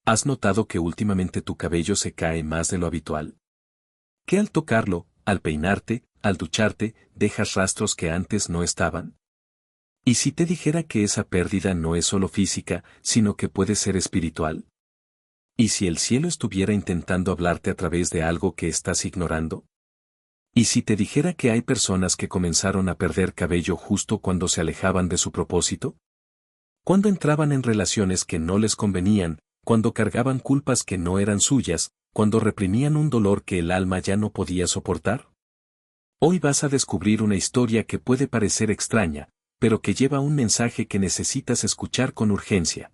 ¿Has notado que últimamente tu cabello se cae más de lo habitual? ¿Que al tocarlo, al peinarte, al ducharte, dejas rastros que antes no estaban? ¿Y si te dijera que esa pérdida no es solo física, sino que puede ser espiritual? ¿Y si el cielo estuviera intentando hablarte a través de algo que estás ignorando? ¿Y si te dijera que hay personas que comenzaron a perder cabello justo cuando se alejaban de su propósito? Cuando entraban en relaciones que no les convenían, cuando cargaban culpas que no eran suyas, cuando reprimían un dolor que el alma ya no podía soportar. Hoy vas a descubrir una historia que puede parecer extraña, pero que lleva un mensaje que necesitas escuchar con urgencia.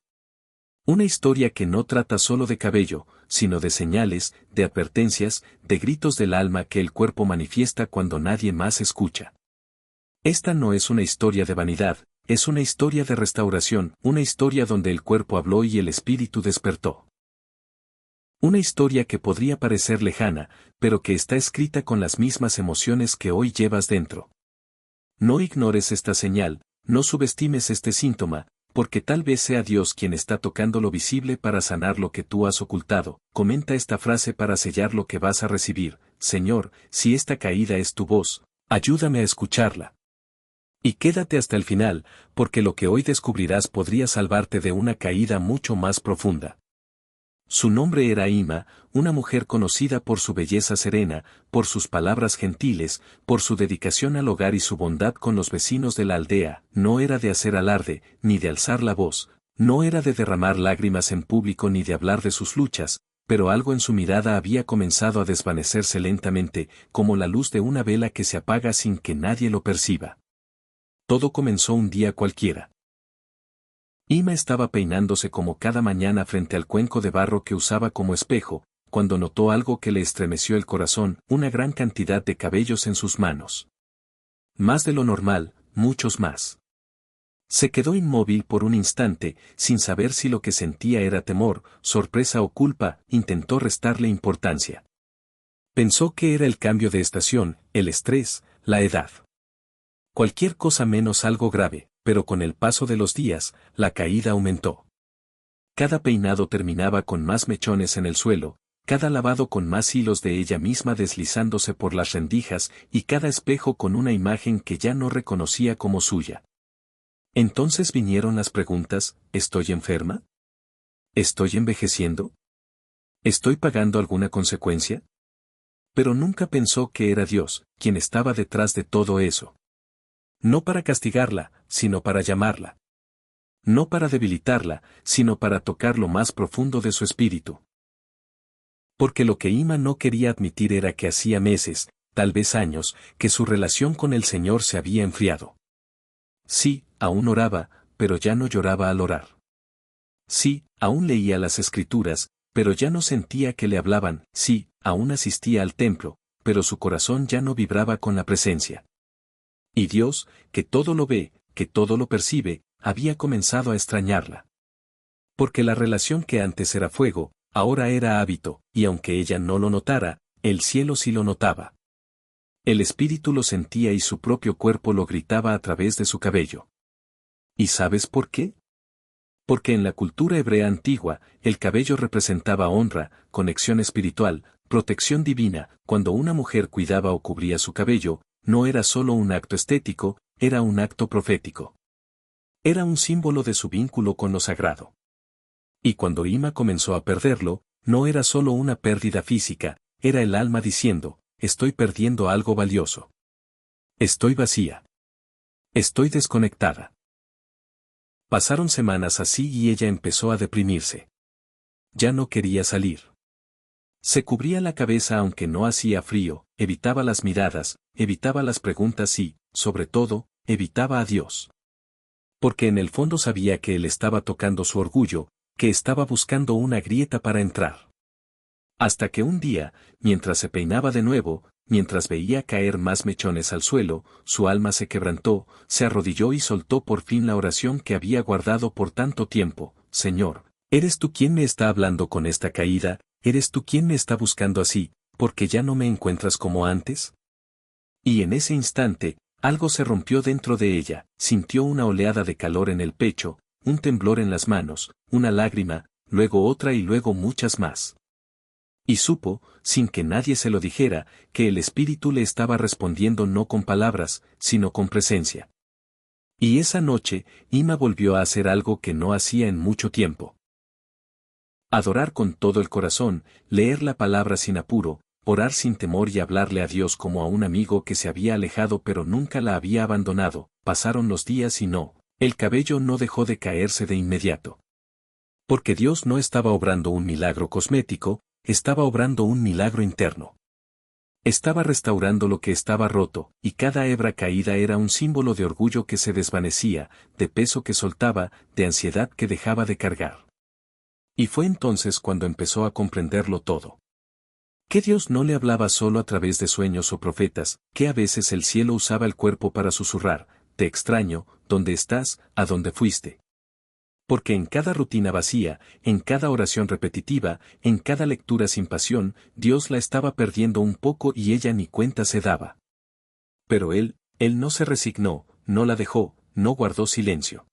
Una historia que no trata solo de cabello, sino de señales, de advertencias, de gritos del alma que el cuerpo manifiesta cuando nadie más escucha. Esta no es una historia de vanidad, es una historia de restauración, una historia donde el cuerpo habló y el espíritu despertó. Una historia que podría parecer lejana, pero que está escrita con las mismas emociones que hoy llevas dentro. No ignores esta señal, no subestimes este síntoma, porque tal vez sea Dios quien está tocando lo visible para sanar lo que tú has ocultado. Comenta esta frase para sellar lo que vas a recibir: Señor, si esta caída es tu voz, ayúdame a escucharla. Y quédate hasta el final, porque lo que hoy descubrirás podría salvarte de una caída mucho más profunda. Su nombre era Ima, una mujer conocida por su belleza serena, por sus palabras gentiles, por su dedicación al hogar y su bondad con los vecinos de la aldea. No era de hacer alarde, ni de alzar la voz, no era de derramar lágrimas en público ni de hablar de sus luchas, pero algo en su mirada había comenzado a desvanecerse lentamente, como la luz de una vela que se apaga sin que nadie lo perciba. Todo comenzó un día cualquiera. Ima estaba peinándose como cada mañana frente al cuenco de barro que usaba como espejo, cuando notó algo que le estremeció el corazón: una gran cantidad de cabellos en sus manos. Más de lo normal, muchos más. Se quedó inmóvil por un instante, sin saber si lo que sentía era temor, sorpresa o culpa. Intentó restarle importancia. Pensó que era el cambio de estación, el estrés, la edad. Cualquier cosa menos algo grave, pero con el paso de los días, la caída aumentó. Cada peinado terminaba con más mechones en el suelo, cada lavado con más hilos de ella misma deslizándose por las rendijas, y cada espejo con una imagen que ya no reconocía como suya. Entonces vinieron las preguntas: ¿estoy enferma? ¿Estoy envejeciendo? ¿Estoy pagando alguna consecuencia? Pero nunca pensó que era Dios quien estaba detrás de todo eso. No para castigarla, sino para llamarla. No para debilitarla, sino para tocar lo más profundo de su espíritu. Porque lo que Ima no quería admitir era que hacía meses, tal vez años, que su relación con el Señor se había enfriado. Sí, aún oraba, pero ya no lloraba al orar. Sí, aún leía las Escrituras, pero ya no sentía que le hablaban. Sí, aún asistía al templo, pero su corazón ya no vibraba con la presencia. Y Dios, que todo lo ve, que todo lo percibe, había comenzado a extrañarla. Porque la relación que antes era fuego, ahora era hábito, y aunque ella no lo notara, el cielo sí lo notaba. El espíritu lo sentía y su propio cuerpo lo gritaba a través de su cabello. ¿Y sabes por qué? Porque en la cultura hebrea antigua, el cabello representaba honra, conexión espiritual, protección divina. Cuando una mujer cuidaba o cubría su cabello, no era solo un acto estético, era un acto profético. Era un símbolo de su vínculo con lo sagrado. Y cuando Ima comenzó a perderlo, no era solo una pérdida física, era el alma diciendo: estoy perdiendo algo valioso. Estoy vacía. Estoy desconectada. Pasaron semanas así y ella empezó a deprimirse. Ya no quería salir. Se cubría la cabeza aunque no hacía frío, evitaba las miradas, evitaba las preguntas y, sobre todo, evitaba a Dios. Porque en el fondo sabía que Él estaba tocando su orgullo, que estaba buscando una grieta para entrar. Hasta que un día, mientras se peinaba de nuevo, mientras veía caer más mechones al suelo, su alma se quebrantó, se arrodilló y soltó por fin la oración que había guardado por tanto tiempo: Señor, ¿eres tú quien me está hablando con esta caída? ¿Eres tú quien me está buscando así, porque ya no me encuentras como antes? Y en ese instante, algo se rompió dentro de ella, sintió una oleada de calor en el pecho, un temblor en las manos, una lágrima, luego otra y luego muchas más. Y supo, sin que nadie se lo dijera, que el espíritu le estaba respondiendo no con palabras, sino con presencia. Y esa noche, Ima volvió a hacer algo que no hacía en mucho tiempo. Adorar con todo el corazón, leer la palabra sin apuro, orar sin temor y hablarle a Dios como a un amigo que se había alejado pero nunca la había abandonado. Pasaron los días y no, el cabello no dejó de caerse de inmediato. Porque Dios no estaba obrando un milagro cosmético, estaba obrando un milagro interno. Estaba restaurando lo que estaba roto, y cada hebra caída era un símbolo de orgullo que se desvanecía, de peso que soltaba, de ansiedad que dejaba de cargar. Y fue entonces cuando empezó a comprenderlo todo. Que Dios no le hablaba solo a través de sueños o profetas, que a veces el cielo usaba el cuerpo para susurrar, te extraño, ¿dónde estás, a dónde fuiste? Porque en cada rutina vacía, en cada oración repetitiva, en cada lectura sin pasión, Dios la estaba perdiendo un poco y ella ni cuenta se daba. Pero él no se resignó, no la dejó, no guardó silencio.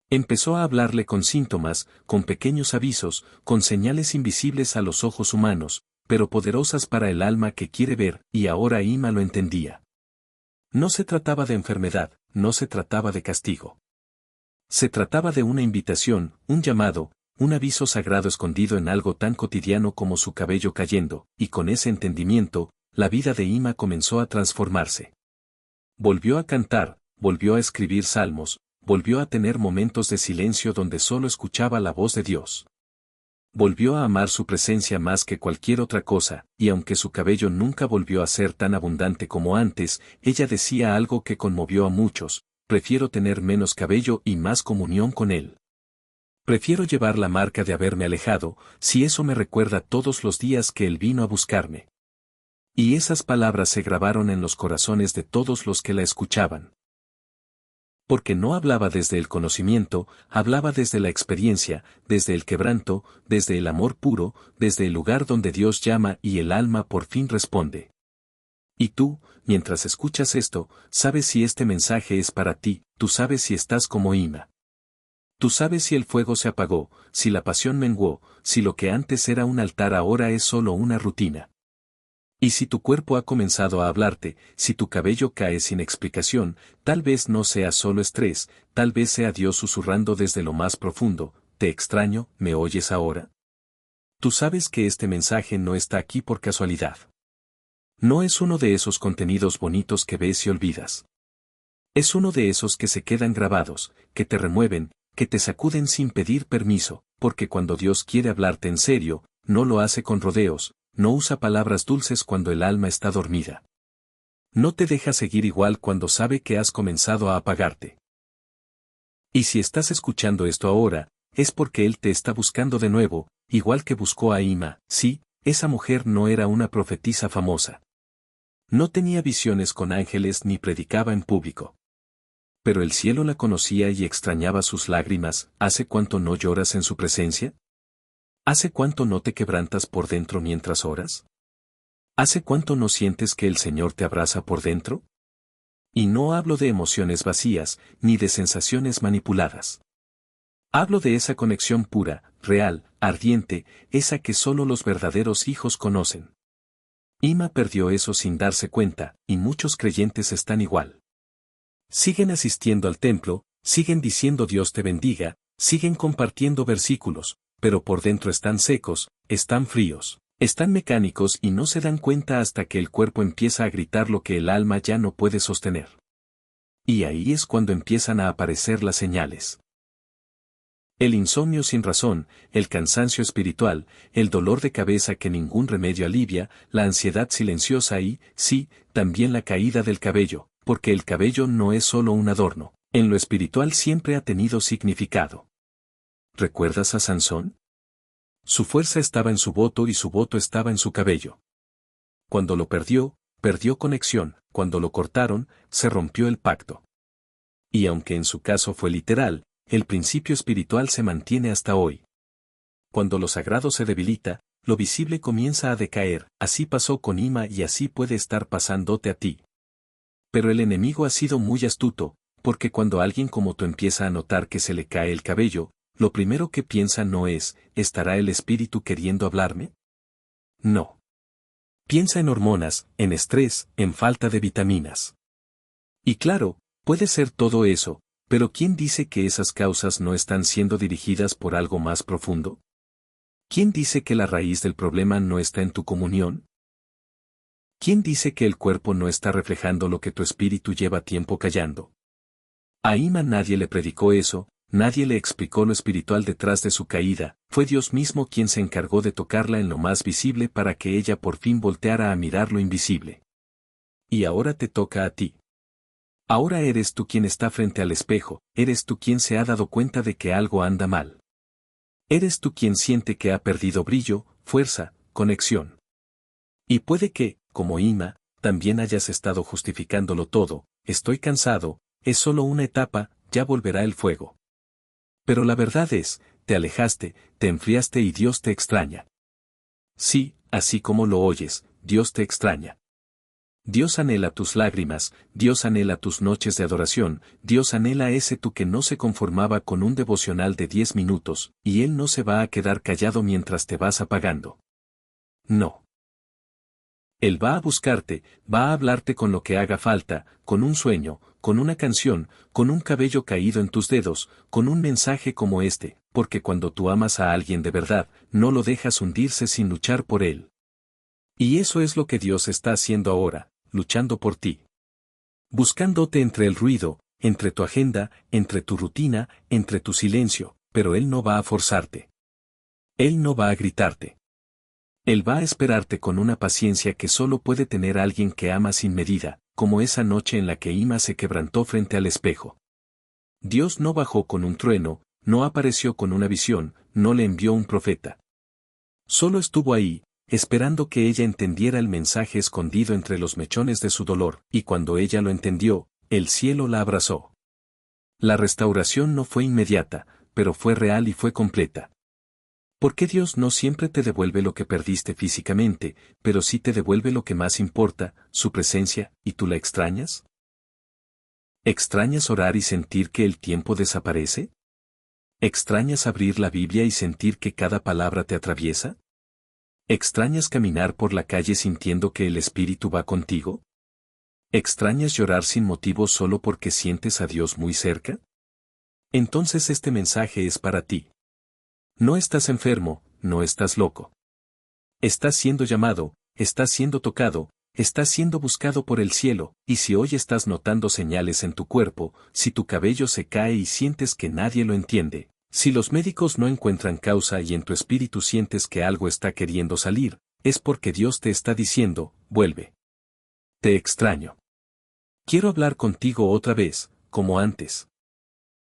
Empezó a hablarle con síntomas, con pequeños avisos, con señales invisibles a los ojos humanos, pero poderosas para el alma que quiere ver, y ahora Ima lo entendía. No se trataba de enfermedad, no se trataba de castigo. Se trataba de una invitación, un llamado, un aviso sagrado escondido en algo tan cotidiano como su cabello cayendo, y con ese entendimiento, la vida de Ima comenzó a transformarse. Volvió a cantar, volvió a escribir salmos, volvió a tener momentos de silencio donde solo escuchaba la voz de Dios. Volvió a amar su presencia más que cualquier otra cosa, y aunque su cabello nunca volvió a ser tan abundante como antes, ella decía algo que conmovió a muchos: prefiero tener menos cabello y más comunión con él. Prefiero llevar la marca de haberme alejado, si eso me recuerda todos los días que él vino a buscarme. Y esas palabras se grabaron en los corazones de todos los que la escuchaban. Porque no hablaba desde el conocimiento, hablaba desde la experiencia, desde el quebranto, desde el amor puro, desde el lugar donde Dios llama y el alma por fin responde. Y tú, mientras escuchas esto, sabes si este mensaje es para ti, tú sabes si estás como Ima. Tú sabes si el fuego se apagó, si la pasión menguó, si lo que antes era un altar ahora es solo una rutina. Y si tu cuerpo ha comenzado a hablarte, si tu cabello cae sin explicación, tal vez no sea solo estrés, tal vez sea Dios susurrando desde lo más profundo: te extraño, ¿me oyes ahora? Tú sabes que este mensaje no está aquí por casualidad. No es uno de esos contenidos bonitos que ves y olvidas. Es uno de esos que se quedan grabados, que te remueven, que te sacuden sin pedir permiso, porque cuando Dios quiere hablarte en serio, no lo hace con rodeos, no usa palabras dulces cuando el alma está dormida. No te deja seguir igual cuando sabe que has comenzado a apagarte. Y si estás escuchando esto ahora, es porque Él te está buscando de nuevo, igual que buscó a Ima. Sí, esa mujer no era una profetisa famosa. No tenía visiones con ángeles ni predicaba en público. Pero el cielo la conocía y extrañaba sus lágrimas. ¿Hace cuánto no lloras en su presencia? ¿Hace cuánto no te quebrantas por dentro mientras oras? ¿Hace cuánto no sientes que el Señor te abraza por dentro? Y no hablo de emociones vacías, ni de sensaciones manipuladas. Hablo de esa conexión pura, real, ardiente, esa que solo los verdaderos hijos conocen. Ima perdió eso sin darse cuenta, y muchos creyentes están igual. Siguen asistiendo al templo, siguen diciendo Dios te bendiga, siguen compartiendo versículos, pero por dentro están secos, están fríos, están mecánicos y no se dan cuenta hasta que el cuerpo empieza a gritar lo que el alma ya no puede sostener. Y ahí es cuando empiezan a aparecer las señales. El insomnio sin razón, el cansancio espiritual, el dolor de cabeza que ningún remedio alivia, la ansiedad silenciosa y, sí, también la caída del cabello, porque el cabello no es solo un adorno, en lo espiritual siempre ha tenido significado. ¿Recuerdas a Sansón? Su fuerza estaba en su voto y su voto estaba en su cabello. Cuando lo perdió, perdió conexión, cuando lo cortaron, se rompió el pacto. Y aunque en su caso fue literal, el principio espiritual se mantiene hasta hoy. Cuando lo sagrado se debilita, lo visible comienza a decaer. Así pasó con Ima y así puede estar pasándote a ti. Pero el enemigo ha sido muy astuto, porque cuando alguien como tú empieza a notar que se le cae el cabello, lo primero que piensa no es, ¿estará el espíritu queriendo hablarme? No. Piensa en hormonas, en estrés, en falta de vitaminas. Y claro, puede ser todo eso, pero ¿quién dice que esas causas no están siendo dirigidas por algo más profundo? ¿Quién dice que la raíz del problema no está en tu comunión? ¿Quién dice que el cuerpo no está reflejando lo que tu espíritu lleva tiempo callando? A Ima nadie le predicó eso, nadie le explicó lo espiritual detrás de su caída, fue Dios mismo quien se encargó de tocarla en lo más visible para que ella por fin volteara a mirar lo invisible. Y ahora te toca a ti. Ahora eres tú quien está frente al espejo, eres tú quien se ha dado cuenta de que algo anda mal. Eres tú quien siente que ha perdido brillo, fuerza, conexión. Y puede que, como Ima, también hayas estado justificándolo todo, estoy cansado, es solo una etapa, ya volverá el fuego. Pero la verdad es, te alejaste, te enfriaste y Dios te extraña. Sí, así como lo oyes, Dios te extraña. Dios anhela tus lágrimas, Dios anhela tus noches de adoración, Dios anhela ese tú que no se conformaba con un devocional de 10 minutos, y Él no se va a quedar callado mientras te vas apagando. No. Él va a buscarte, va a hablarte con lo que haga falta, con un sueño, con una canción, con un cabello caído en tus dedos, con un mensaje como este, porque cuando tú amas a alguien de verdad, no lo dejas hundirse sin luchar por él. Y eso es lo que Dios está haciendo ahora, luchando por ti. Buscándote entre el ruido, entre tu agenda, entre tu rutina, entre tu silencio, pero Él no va a forzarte. Él no va a gritarte. Él va a esperarte con una paciencia que solo puede tener alguien que ama sin medida, como esa noche en la que Ima se quebrantó frente al espejo. Dios no bajó con un trueno, no apareció con una visión, no le envió un profeta. Solo estuvo ahí, esperando que ella entendiera el mensaje escondido entre los mechones de su dolor, y cuando ella lo entendió, el cielo la abrazó. La restauración no fue inmediata, pero fue real y fue completa. ¿Por qué Dios no siempre te devuelve lo que perdiste físicamente, pero sí te devuelve lo que más importa, su presencia, y tú la extrañas? ¿Extrañas orar y sentir que el tiempo desaparece? ¿Extrañas abrir la Biblia y sentir que cada palabra te atraviesa? ¿Extrañas caminar por la calle sintiendo que el Espíritu va contigo? ¿Extrañas llorar sin motivo solo porque sientes a Dios muy cerca? Entonces este mensaje es para ti. No estás enfermo, no estás loco. Estás siendo llamado, estás siendo tocado, estás siendo buscado por el cielo, y si hoy estás notando señales en tu cuerpo, si tu cabello se cae y sientes que nadie lo entiende, si los médicos no encuentran causa y en tu espíritu sientes que algo está queriendo salir, es porque Dios te está diciendo, vuelve. Te extraño. Quiero hablar contigo otra vez, como antes.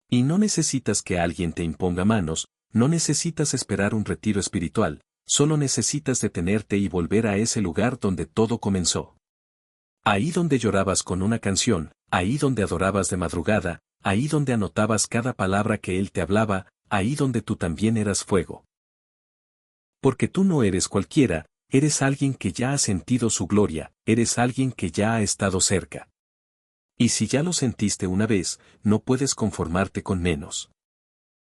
Y no necesitas que alguien te imponga manos, no necesitas esperar un retiro espiritual, solo necesitas detenerte y volver a ese lugar donde todo comenzó. Ahí donde llorabas con una canción, ahí donde adorabas de madrugada, ahí donde anotabas cada palabra que Él te hablaba, ahí donde tú también eras fuego. Porque tú no eres cualquiera, eres alguien que ya ha sentido su gloria, eres alguien que ya ha estado cerca. Y si ya lo sentiste una vez, no puedes conformarte con menos.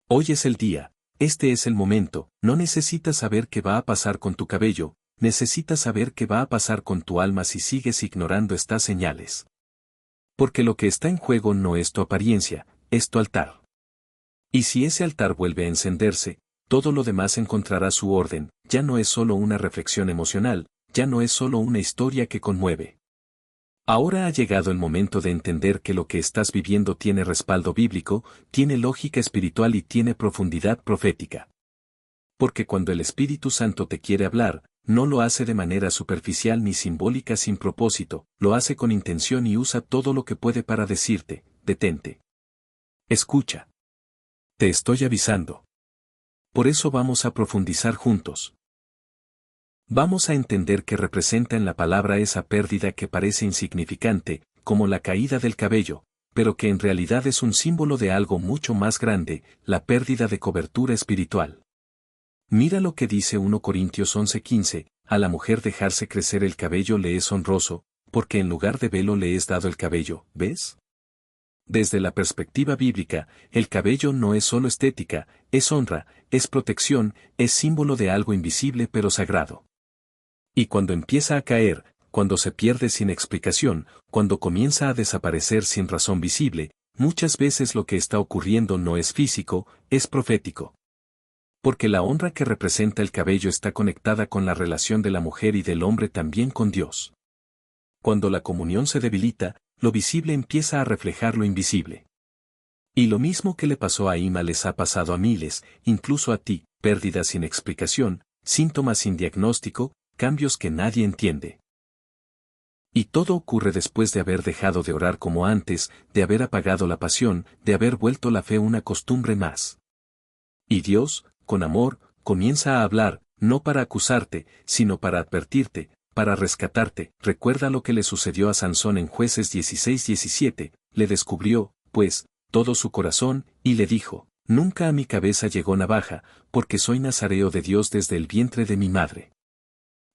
Hoy es el día, este es el momento, no necesitas saber qué va a pasar con tu cabello, necesitas saber qué va a pasar con tu alma si sigues ignorando estas señales. Porque lo que está en juego no es tu apariencia, es tu altar. Y si ese altar vuelve a encenderse, todo lo demás encontrará su orden, ya no es solo una reflexión emocional, ya no es solo una historia que conmueve. Ahora ha llegado el momento de entender que lo que estás viviendo tiene respaldo bíblico, tiene lógica espiritual y tiene profundidad profética. Porque cuando el Espíritu Santo te quiere hablar, no lo hace de manera superficial ni simbólica sin propósito, lo hace con intención y usa todo lo que puede para decirte, detente. Escucha. Te estoy avisando. Por eso vamos a profundizar juntos. Vamos a entender qué representa en la palabra esa pérdida que parece insignificante, como la caída del cabello, pero que en realidad es un símbolo de algo mucho más grande, la pérdida de cobertura espiritual. Mira lo que dice 1 Corintios 11:15, a la mujer dejarse crecer el cabello le es honroso, porque en lugar de velo le es dado el cabello, ¿ves? Desde la perspectiva bíblica, el cabello no es solo estética, es honra, es protección, es símbolo de algo invisible pero sagrado. Y cuando empieza a caer, cuando se pierde sin explicación, cuando comienza a desaparecer sin razón visible, muchas veces lo que está ocurriendo no es físico, es profético. Porque la honra que representa el cabello está conectada con la relación de la mujer y del hombre también con Dios. Cuando la comunión se debilita, lo visible empieza a reflejar lo invisible. Y lo mismo que le pasó a Ima les ha pasado a miles, incluso a ti, pérdidas sin explicación, síntomas sin diagnóstico, cambios que nadie entiende. Y todo ocurre después de haber dejado de orar como antes, de haber apagado la pasión, de haber vuelto la fe una costumbre más. Y Dios, con amor, comienza a hablar, no para acusarte, sino para advertirte, para rescatarte. Recuerda lo que le sucedió a Sansón en Jueces 16:17, le descubrió, pues, todo su corazón, y le dijo, nunca a mi cabeza llegó navaja, porque soy nazareo de Dios desde el vientre de mi madre.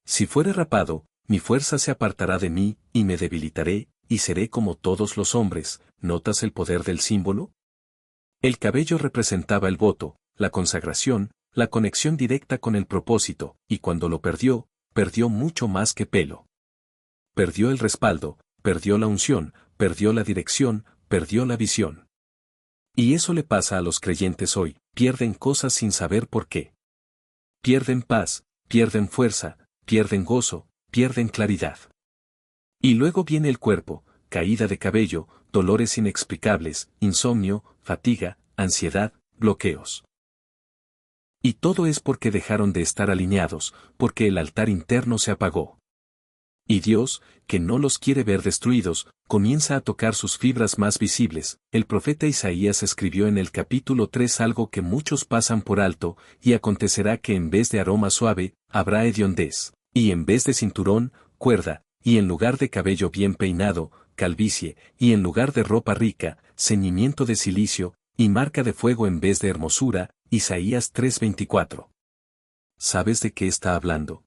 Si fuere rapado, mi fuerza se apartará de mí, y me debilitaré, y seré como todos los hombres. ¿Notas el poder del símbolo? El cabello representaba el voto, la consagración, la conexión directa con el propósito, y cuando lo perdió, perdió mucho más que pelo. Perdió el respaldo, perdió la unción, perdió la dirección, perdió la visión. Y eso le pasa a los creyentes hoy, pierden cosas sin saber por qué. Pierden paz, pierden fuerza, pierden gozo, pierden claridad. Y luego viene el cuerpo, caída de cabello, dolores inexplicables, insomnio, fatiga, ansiedad, bloqueos. Y todo es porque dejaron de estar alineados, porque el altar interno se apagó. Y Dios, que no los quiere ver destruidos, comienza a tocar sus fibras más visibles. El profeta Isaías escribió en el capítulo 3 algo que muchos pasan por alto, y acontecerá que en vez de aroma suave, habrá hediondez, y en vez de cinturón, cuerda, y en lugar de cabello bien peinado, calvicie, y en lugar de ropa rica, ceñimiento de cilicio, y marca de fuego en vez de hermosura. Isaías 3:24. ¿Sabes de qué está hablando?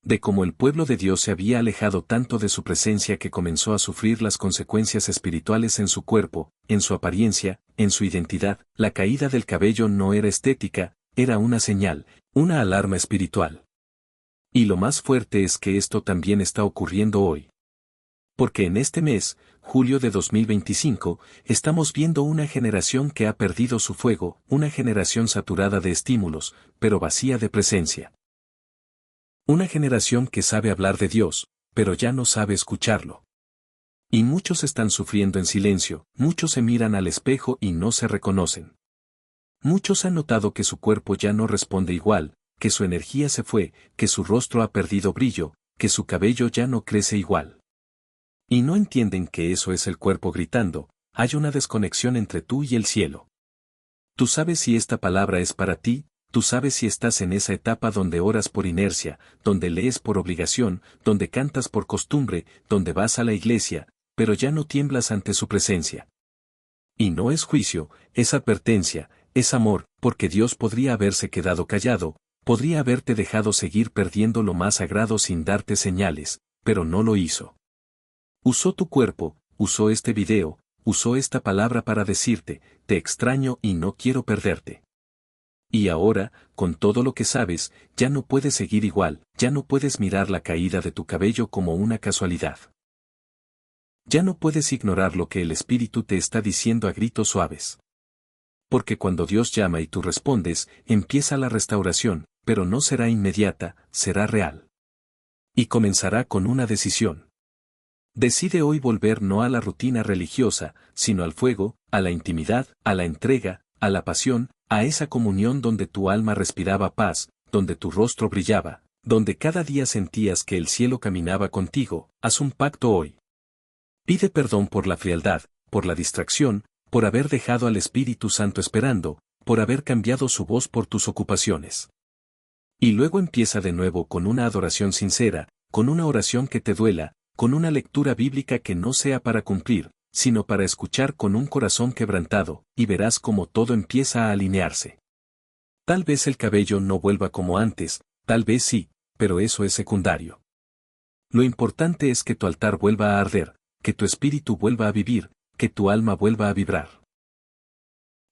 De cómo el pueblo de Dios se había alejado tanto de su presencia que comenzó a sufrir las consecuencias espirituales en su cuerpo, en su apariencia, en su identidad. La caída del cabello no era estética, era una señal, una alarma espiritual. Y lo más fuerte es que esto también está ocurriendo hoy. Porque en este mes, julio de 2025, estamos viendo una generación que ha perdido su fuego, una generación saturada de estímulos, pero vacía de presencia. Una generación que sabe hablar de Dios, pero ya no sabe escucharlo. Y muchos están sufriendo en silencio, muchos se miran al espejo y no se reconocen. Muchos han notado que su cuerpo ya no responde igual, que su energía se fue, que su rostro ha perdido brillo, que su cabello ya no crece igual. Y no entienden que eso es el cuerpo gritando, hay una desconexión entre tú y el cielo. Tú sabes si esta palabra es para ti, tú sabes si estás en esa etapa donde oras por inercia, donde lees por obligación, donde cantas por costumbre, donde vas a la iglesia, pero ya no tiemblas ante su presencia. Y no es juicio, es advertencia, es amor, porque Dios podría haberse quedado callado, podría haberte dejado seguir perdiendo lo más sagrado sin darte señales, pero no lo hizo. Usó tu cuerpo, usó este video, usó esta palabra para decirte, te extraño y no quiero perderte. Y ahora, con todo lo que sabes, ya no puedes seguir igual, ya no puedes mirar la caída de tu cabello como una casualidad. Ya no puedes ignorar lo que el Espíritu te está diciendo a gritos suaves. Porque cuando Dios llama y tú respondes, empieza la restauración, pero no será inmediata, será real. Y comenzará con una decisión. Decide hoy volver no a la rutina religiosa, sino al fuego, a la intimidad, a la entrega, a la pasión, a esa comunión donde tu alma respiraba paz, donde tu rostro brillaba, donde cada día sentías que el cielo caminaba contigo. Haz un pacto hoy. Pide perdón por la frialdad, por la distracción, por haber dejado al Espíritu Santo esperando, por haber cambiado su voz por tus ocupaciones. Y luego empieza de nuevo con una adoración sincera, con una oración que te duela, con una lectura bíblica que no sea para cumplir, sino para escuchar con un corazón quebrantado, y verás cómo todo empieza a alinearse. Tal vez el cabello no vuelva como antes, tal vez sí, pero eso es secundario. Lo importante es que tu altar vuelva a arder, que tu espíritu vuelva a vivir, que tu alma vuelva a vibrar.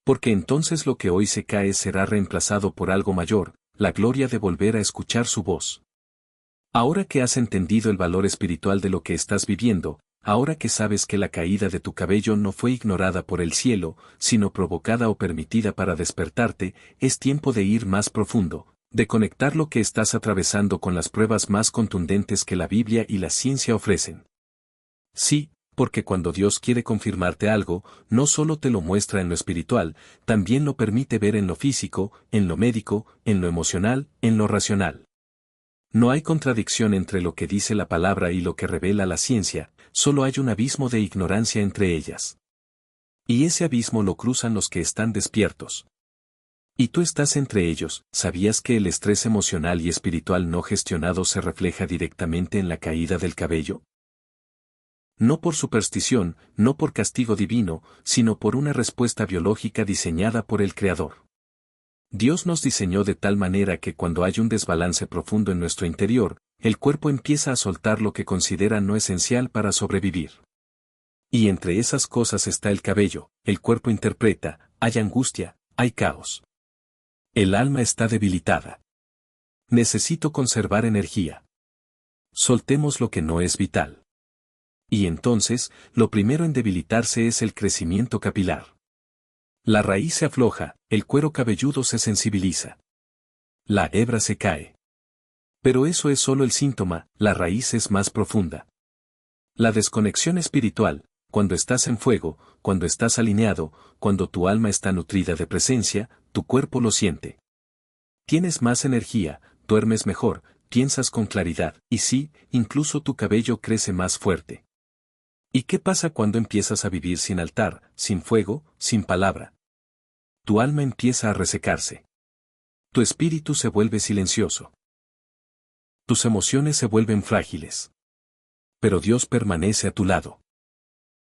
Porque entonces lo que hoy se cae será reemplazado por algo mayor, la gloria de volver a escuchar su voz. Ahora que has entendido el valor espiritual de lo que estás viviendo, ahora que sabes que la caída de tu cabello no fue ignorada por el cielo, sino provocada o permitida para despertarte, es tiempo de ir más profundo, de conectar lo que estás atravesando con las pruebas más contundentes que la Biblia y la ciencia ofrecen. Sí, porque cuando Dios quiere confirmarte algo, no solo te lo muestra en lo espiritual, también lo permite ver en lo físico, en lo médico, en lo emocional, en lo racional. No hay contradicción entre lo que dice la palabra y lo que revela la ciencia, solo hay un abismo de ignorancia entre ellas. Y ese abismo lo cruzan los que están despiertos. Y tú estás entre ellos. ¿Sabías que el estrés emocional y espiritual no gestionado se refleja directamente en la caída del cabello? No por superstición, no por castigo divino, sino por una respuesta biológica diseñada por el Creador. Dios nos diseñó de tal manera que cuando hay un desbalance profundo en nuestro interior, el cuerpo empieza a soltar lo que considera no esencial para sobrevivir. Y entre esas cosas está el cabello, el cuerpo interpreta, hay angustia, hay caos. El alma está debilitada. Necesito conservar energía. Soltemos lo que no es vital. Y entonces, lo primero en debilitarse es el crecimiento capilar. La raíz se afloja, el cuero cabelludo se sensibiliza. La hebra se cae. Pero eso es solo el síntoma, la raíz es más profunda. La desconexión espiritual, cuando estás en fuego, cuando estás alineado, cuando tu alma está nutrida de presencia, tu cuerpo lo siente. Tienes más energía, duermes mejor, piensas con claridad, y sí, incluso tu cabello crece más fuerte. ¿Y qué pasa cuando empiezas a vivir sin altar, sin fuego, sin palabra? Tu alma empieza a resecarse. Tu espíritu se vuelve silencioso. Tus emociones se vuelven frágiles. Pero Dios permanece a tu lado.